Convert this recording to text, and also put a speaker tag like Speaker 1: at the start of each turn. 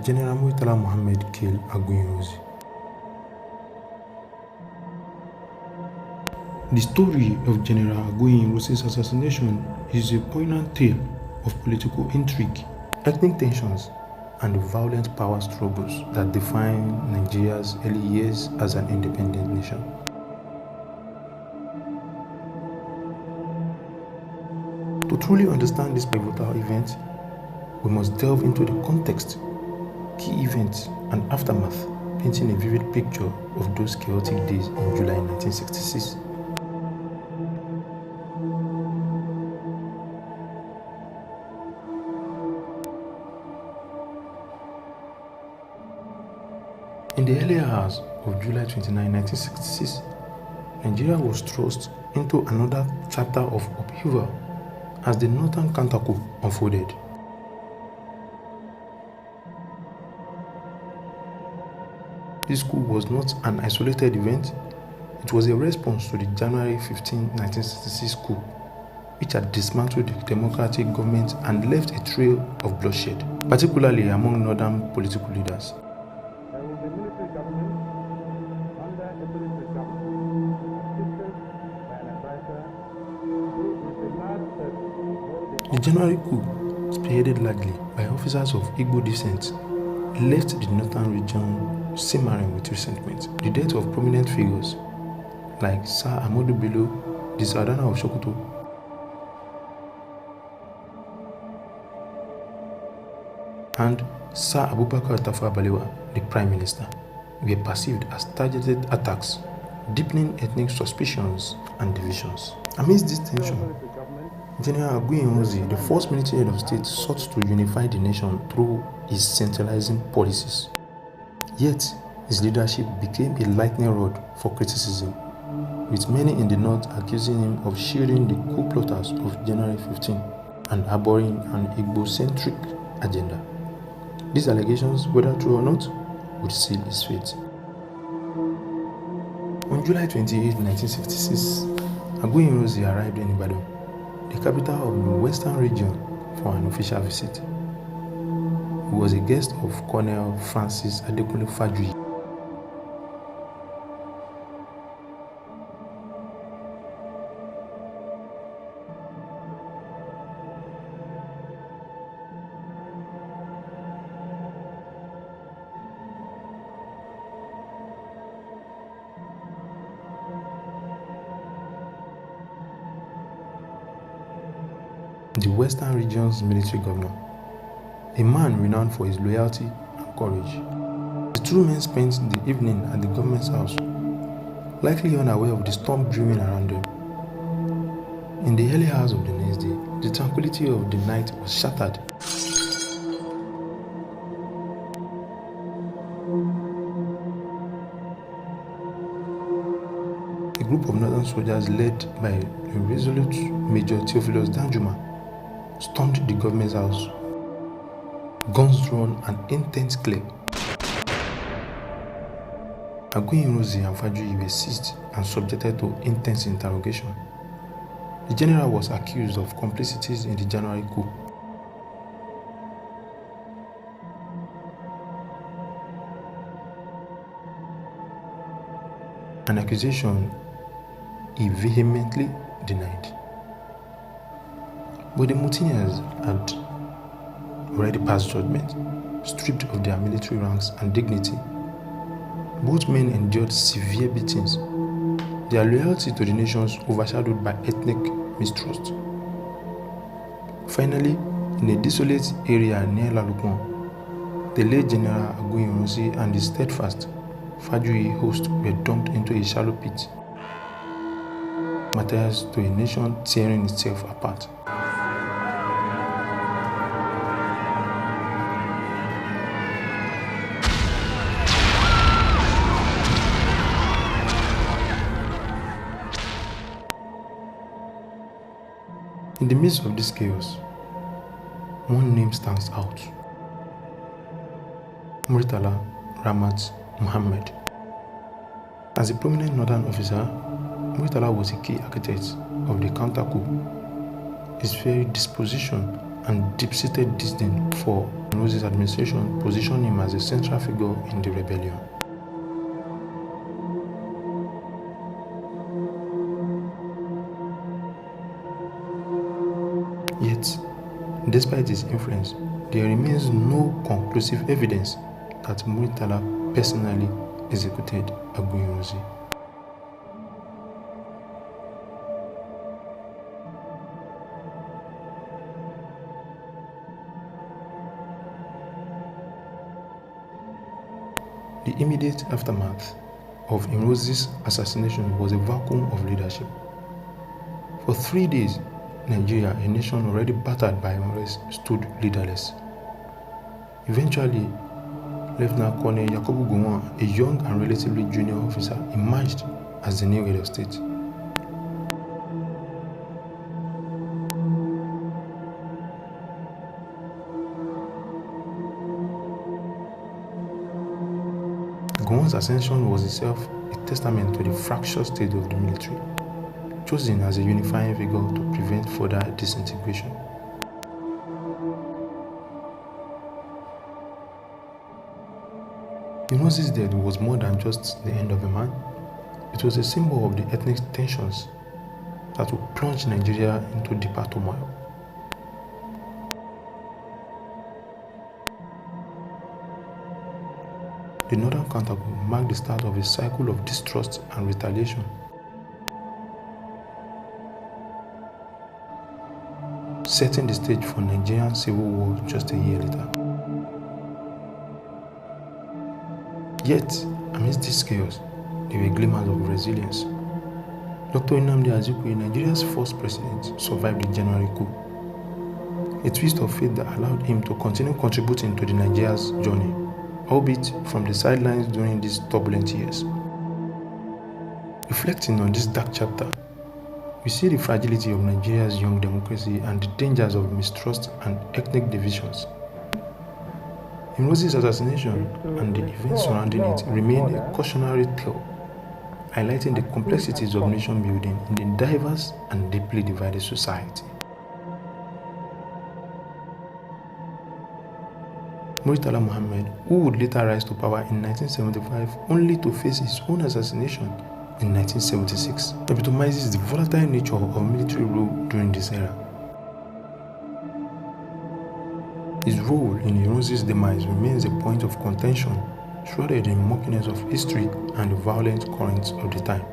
Speaker 1: General Murtala Muhammed killed Aguiyi Ironsi. The story of General Aguiyi Ironsi's assassination is a poignant tale of political intrigue, ethnic tensions, and the violent power struggles that define Nigeria's early years as an independent nation. To truly understand this pivotal event, we must delve into the context, key events, and aftermath, painting a vivid picture of those chaotic days in July 1966. In the earlier hours of July 29, 1966, Nigeria was thrust into another chapter of upheaval as the northern counter-coup unfolded. This coup was not an isolated event, it was a response to the January 15, 1966 coup, which had dismantled the democratic government and left a trail of bloodshed, particularly among northern political leaders. The January coup, spearheaded largely by officers of Igbo descent, left the northern region simmering with resentment. The death of prominent figures like Sir Ahmadu Bello, the Sardana of Sokoto, and Sir Abubakar Tafawa Balewa, the Prime Minister, were perceived as targeted attacks, deepening ethnic suspicions and divisions. Amidst this tension, General Aguiyi Ironsi, the first military head of state, sought to unify the nation through his centralizing policies. Yet, his leadership became a lightning rod for criticism, with many in the north accusing him of shielding the coup plotters of January 15 and harboring an Igbo-centric agenda. These allegations, whether true or not, would seal his fate. On July 28, 1966, Aguiyi Ironsi arrived in Ibadan, the capital of the Western region, for an official visit. He was a guest of Colonel Adekunle Fajuyi. The Western region's military governor, a man renowned for his loyalty and courage. The two men spent the evening at the government's house, likely unaware of the storm brewing around them. In the early hours of the next day, the tranquility of the night was shattered. A group of northern soldiers led by the resolute Major Theophilus Danjuma stormed the government's house, guns drawn and intent clear. Aguiyi Ironsi and Fajuyi were seized and subjected to intense interrogation. The general was accused of complicities in the January coup. An accusation he vehemently denied. But the mutineers had already passed judgment, stripped of their military ranks and dignity. Both men endured severe beatings, their loyalty to the nations overshadowed by ethnic mistrust. Finally, in a desolate area near Lalupon, the late General Aguiyi Ironsi and the steadfast Fajuyi host were dumped into a shallow pit, martyrs to a nation tearing itself apart. In the midst of this chaos, one name stands out: Murtala Muhammed. As a prominent northern officer, Murtala was a key architect of the counter-coup. His very disposition and deep-seated disdain for Ironsi's administration positioned him as a central figure in the rebellion. Yet, despite his influence, there remains no conclusive evidence that Murtala personally executed Aguiyi Ironsi. The immediate aftermath of Ironsi's assassination was a vacuum of leadership. For 3 days, Nigeria, a nation already battered by unrest, stood leaderless. Eventually, Lieutenant Colonel Yakubu Gowon, a young and relatively junior officer, emerged as the new head of state. Gowon's ascension was itself a testament to the fractious state of the military, chosen as a unifying figure to prevent further disintegration. Ironsi's death was more than just the end of a man. It was a symbol of the ethnic tensions that would plunge Nigeria into deeper turmoil. The northern countercoup marked the start of a cycle of distrust and retaliation. Setting the stage for Nigerian civil war just a year later. Yet, amidst this chaos, there were glimmers of resilience. Dr. Nnamdi Azikiwe, Nigeria's first president, survived the January coup, a twist of fate that allowed him to continue contributing to the Nigeria's journey, albeit from the sidelines during these turbulent years. Reflecting on this dark chapter, we see the fragility of Nigeria's young democracy and the dangers of mistrust and ethnic divisions. Ironsi's assassination and the events surrounding it remain a cautionary tale, highlighting the complexities of nation building in a diverse and deeply divided society. Murtala Muhammed, who would later rise to power in 1975 only to face his own assassination in 1976, epitomizes the volatile nature of military rule during this era. His role in Ironsi's demise remains a point of contention, shrouded in murkiness of history and the violent currents of the time.